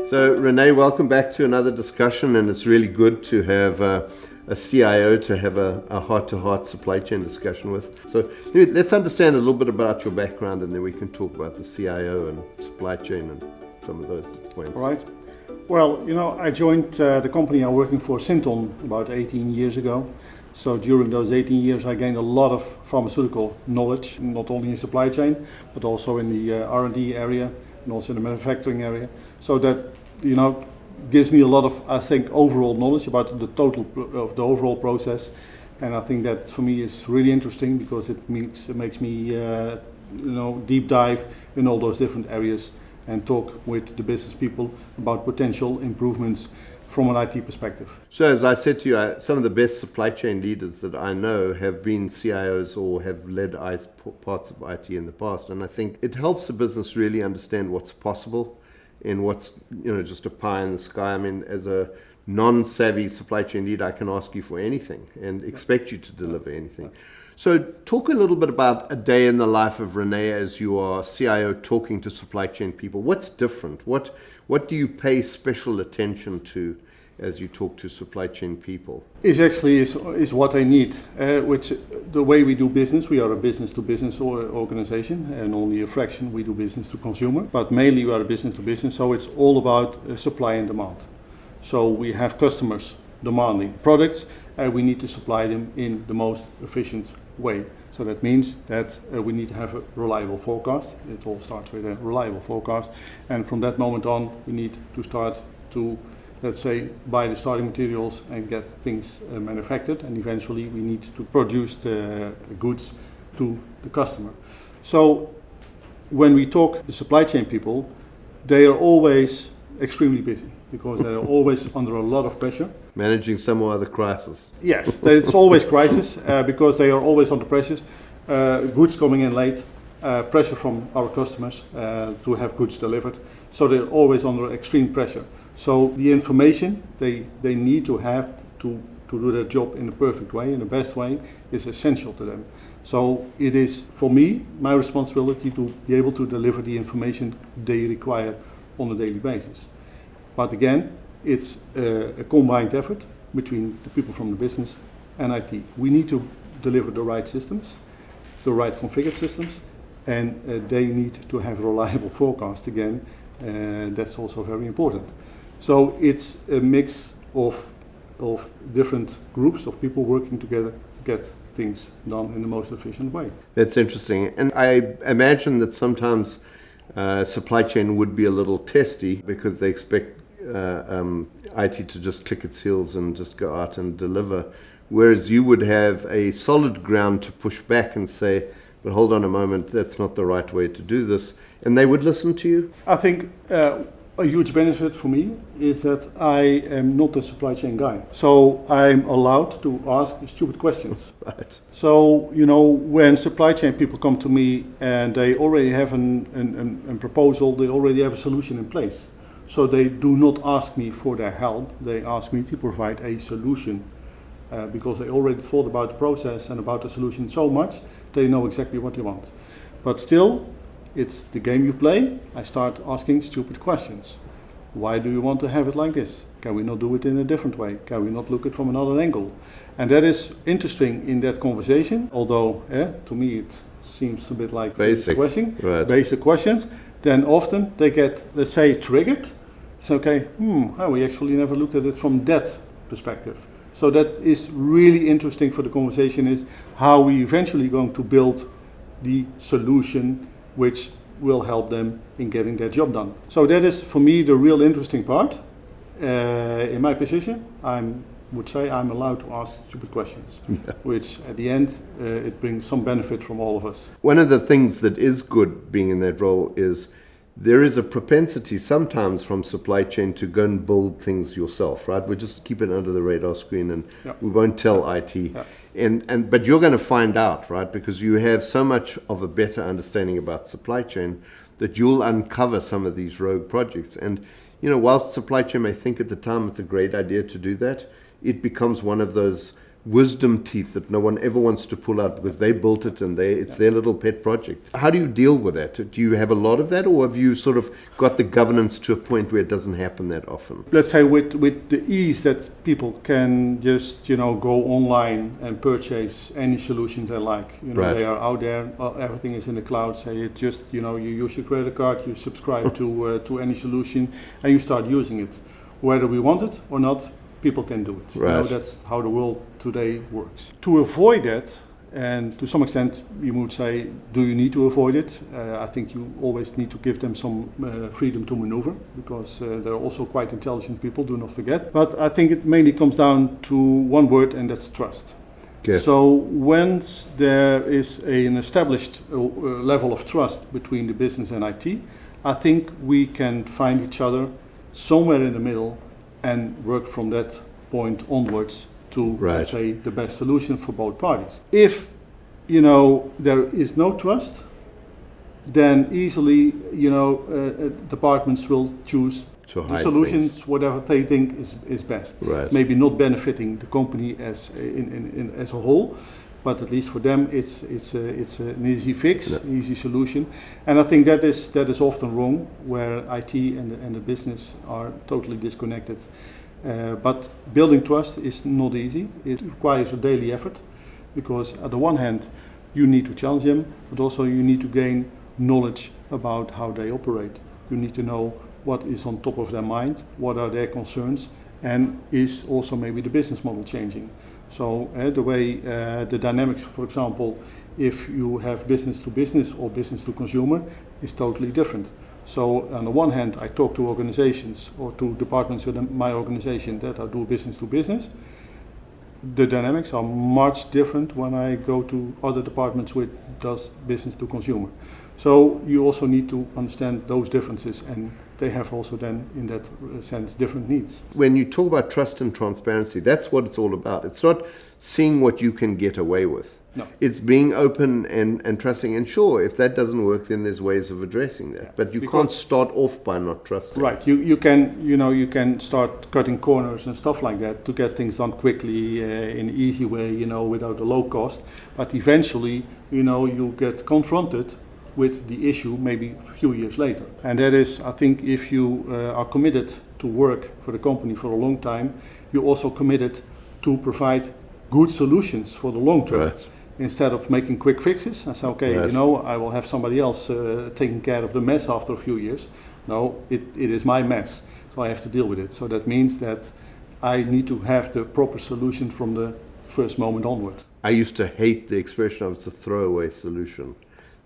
So René, welcome back to another discussion, and it's really good to have a CIO to have a heart-to-heart supply chain discussion with. So let's understand a little bit about your background, and then we can talk about the CIO and supply chain and some of those points. Right. Well, I joined the company I'm working for, Synthon, about 18 years ago. So during those 18 years I gained a lot of pharmaceutical knowledge, not only in supply chain, but also in the R&D area and also in the manufacturing area. So that, gives me a lot of, I think, overall knowledge about the overall process. And I think that for me is really interesting because it makes me, deep dive in all those different areas and talk with the business people about potential improvements from an IT perspective. So as I said to you, some of the best supply chain leaders that I know have been CIOs or have led parts of IT in the past. And I think it helps the business really understand what's possible and what's, just a pie in the sky. I mean, as a non-savvy supply chain leader, I can ask you for anything and expect you to deliver anything. So talk a little bit about a day in the life of René as you are CIO talking to supply chain people. What's different? What do you pay special attention to as you talk to supply chain people? Is what I need, which the way we do business, we are a business-to-business organization, and only a fraction we do business to consumer, but mainly we are a business-to-business, so it's all about supply and demand. So we have customers demanding products, and we need to supply them in the most efficient way. So that means that we need to have a reliable forecast. It all starts with a reliable forecast, and from that moment on we need to start to, let's say, buy the starting materials and get things manufactured, and eventually we need to produce the goods to the customer. So when we talk to supply chain people, they are always extremely busy because they are always under a lot of pressure. Managing some or other crisis. Yes, it's always crisis because they are always under pressure. Goods coming in late, pressure from our customers to have goods delivered. So they're always under extreme pressure. So the information they need to have to do their job in the perfect way, in the best way, is essential to them. So it is, for me, my responsibility to be able to deliver the information they require on a daily basis. But again, it's a combined effort between the people from the business and IT. We need to deliver the right systems, the right configured systems, and they need to have a reliable forecast again. That's also very important. So it's a mix of different groups of people working together to get things done in the most efficient way. That's interesting. And I imagine that sometimes supply chain would be a little testy because they expect IT to just click its heels and just go out and deliver, whereas you would have a solid ground to push back and say, but hold on a moment, that's not the right way to do this, and they would listen to you? I think a huge benefit for me is that I am not a supply chain guy, so I'm allowed to ask stupid questions. Right. So, when supply chain people come to me and they already have a proposal, they already have a solution in place. So they do not ask me for their help, they ask me to provide a solution because they already thought about the process and about the solution so much, they know exactly what they want. But still, it's the game you play. I start asking stupid questions. Why do you want to have it like this? Can we not do it in a different way? Can we not look at it from another angle? And that is interesting in that conversation, although to me it seems a bit like basic questions. Then often they get, let's say, triggered. It's okay, we actually never looked at it from that perspective. So that is really interesting for the conversation, is how we eventually going to build the solution which will help them in getting their job done. So that is, for me, the real interesting part. In my position, I would say I'm allowed to ask stupid questions, which at the end, it brings some benefit from all of us. One of the things that is good being in that role is there is a propensity sometimes from supply chain to go and build things yourself, right? We just keep it under the radar screen and we won't tell IT. But you're going to find out, right? Because you have so much of a better understanding about supply chain that you'll uncover some of these rogue projects. And, whilst supply chain may think at the time it's a great idea to do that, it becomes one of those wisdom teeth that no one ever wants to pull out because they built it and it's their little pet project. How do you deal with that? Do you have a lot of that, or have you sort of got the governance to a point where it doesn't happen that often? Let's say with the ease that people can just go online and purchase any solution they like. Right. They are out there. Everything is in the cloud. Say it just you use your credit card, you subscribe to any solution, and you start using it, whether we want it or not. People can do it. Right. That's how the world today works. To avoid that, and to some extent you would say, do you need to avoid it? I think you always need to give them some freedom to maneuver, because they're also quite intelligent people, do not forget. But I think it mainly comes down to one word, and that's trust. Okay. So once there is an established level of trust between the business and IT, I think we can find each other somewhere in the middle and work from that point onwards to, let's say, the best solution for both parties. If there is no trust, then easily departments will choose the solutions things. Whatever they think is best. Right. Maybe not benefiting the company as as a whole, but at least for them it's an easy fix, an easy solution. And I think that is often wrong, where IT and the business are totally disconnected. But building trust is not easy. It requires a daily effort, because on the one hand you need to challenge them, but also you need to gain knowledge about how they operate. You need to know what is on top of their mind, what are their concerns, and is also maybe the business model changing. So the way the dynamics, for example, if you have business to business or business to consumer, is totally different. So on the one hand, I talk to organizations or to departments within my organization that I do business to business. The dynamics are much different when I go to other departments which does business to consumer. So you also need to understand those differences, and they have also then, in that sense, different needs. When you talk about trust and transparency, that's what it's all about. It's not seeing what you can get away with. No. It's being open and trusting. And sure, if that doesn't work, then there's ways of addressing that. But you can't start off by not trusting. Right. You can start cutting corners and stuff like that to get things done quickly in an easy way, without a low cost. But eventually, you get confronted with the issue maybe a few years later. And that is, I think, if you are committed to work for the company for a long time, you're also committed to provide good solutions for the long term. Right. Instead of making quick fixes and say, okay, Right. I will have somebody else taking care of the mess after a few years. No, it is my mess, so I have to deal with it. So that means that I need to have the proper solution from the first moment onwards. I used to hate the expression of it's a throwaway solution.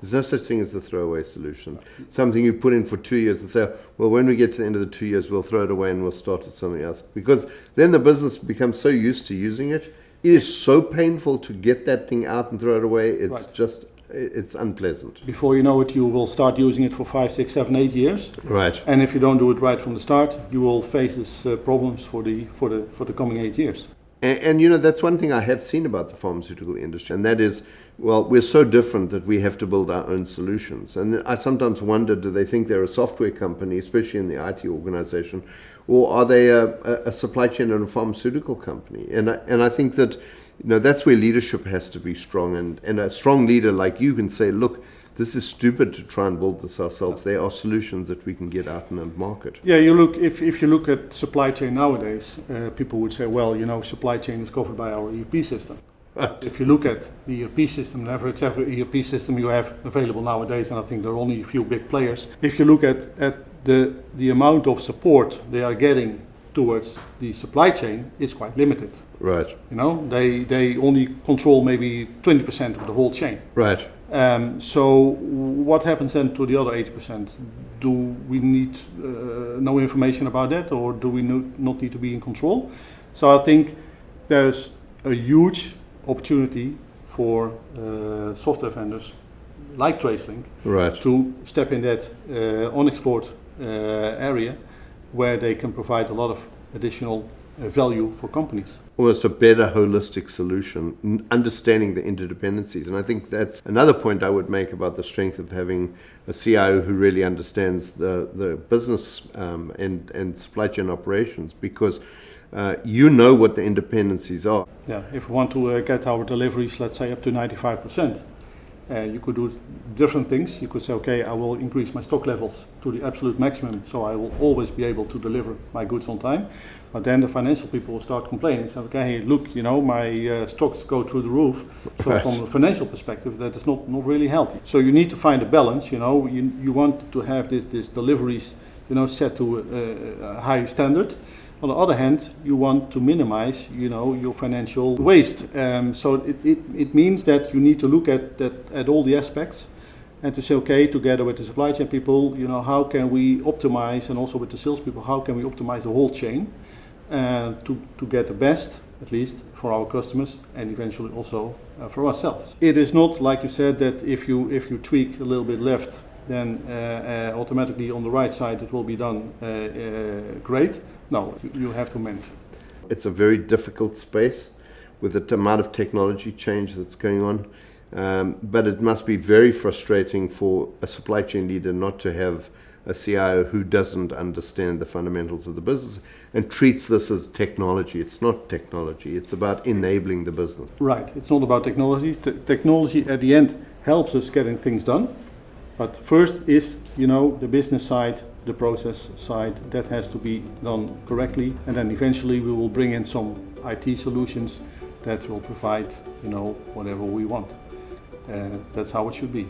There's no such thing as the throwaway solution. Something you put in for 2 years and say, well, when we get to the end of the 2 years, we'll throw it away and we'll start with something else. Because then the business becomes so used to using it. It is so painful to get that thing out and throw it away. It's just, it's unpleasant. Before you know it, you will start using it for 5, 6, 7, 8 years. Right. And if you don't do it right from the start, you will face these problems for the coming 8 years. And that's one thing I have seen about the pharmaceutical industry, and that is, well, we're so different that we have to build our own solutions. And I sometimes wonder, do they think they're a software company, especially in the IT organization, or are they a supply chain and a pharmaceutical company? And I think that, that's where leadership has to be strong, and a strong leader like you can say, look, this is stupid to try and build this ourselves. There are solutions that we can get out in the market. Yeah, if you look at supply chain nowadays, people would say, well, supply chain is covered by our ERP system. But if you look at the ERP system, every ERP system you have available nowadays, and I think there are only a few big players. If you look at the amount of support they are getting towards the supply chain, is quite limited. Right. They only control maybe 20% of the whole chain. Right. So what happens then to the other 80%? Do we need no information about that, or do we not need to be in control? So I think there's a huge opportunity for software vendors like TraceLink to step in that unexplored area, where they can provide a lot of additional value for companies. Almost a better holistic solution, understanding the interdependencies. And I think that's another point I would make about the strength of having a CIO who really understands the business and supply chain operations, because you know what the independencies are. Yeah, if we want to get our deliveries, let's say, up to 95%, you could do different things. You could say, okay, I will increase my stock levels to the absolute maximum, so I will always be able to deliver my goods on time. But then the financial people will start complaining. Say, okay, hey, look, you know, my stocks go through the roof. So Right. from a financial perspective, that is not really healthy. So you need to find a balance. You know, you want to have this deliveries, you know, set to a high standard. On the other hand, you want to minimize, you know, your financial waste. So it means that you need to look at all the aspects and to say, okay, together with the supply chain people, you know, how can we optimize, and also with the salespeople, how can we optimize the whole chain to get the best, at least for our customers, and eventually also for ourselves. It is not like you said that if you tweak a little bit left, then automatically on the right side it will be done great. No, you have to manage it. It's a very difficult space with the amount of technology change that's going on. But it must be very frustrating for a supply chain leader not to have a CIO who doesn't understand the fundamentals of the business and treats this as technology. It's not technology. It's about enabling the business. Right. It's not about technology. Technology at the end helps us getting things done. But first is, you know, the business side, the process side, that has to be done correctly. And then eventually we will bring in some IT solutions that will provide, you know, whatever we want. That's how it should be.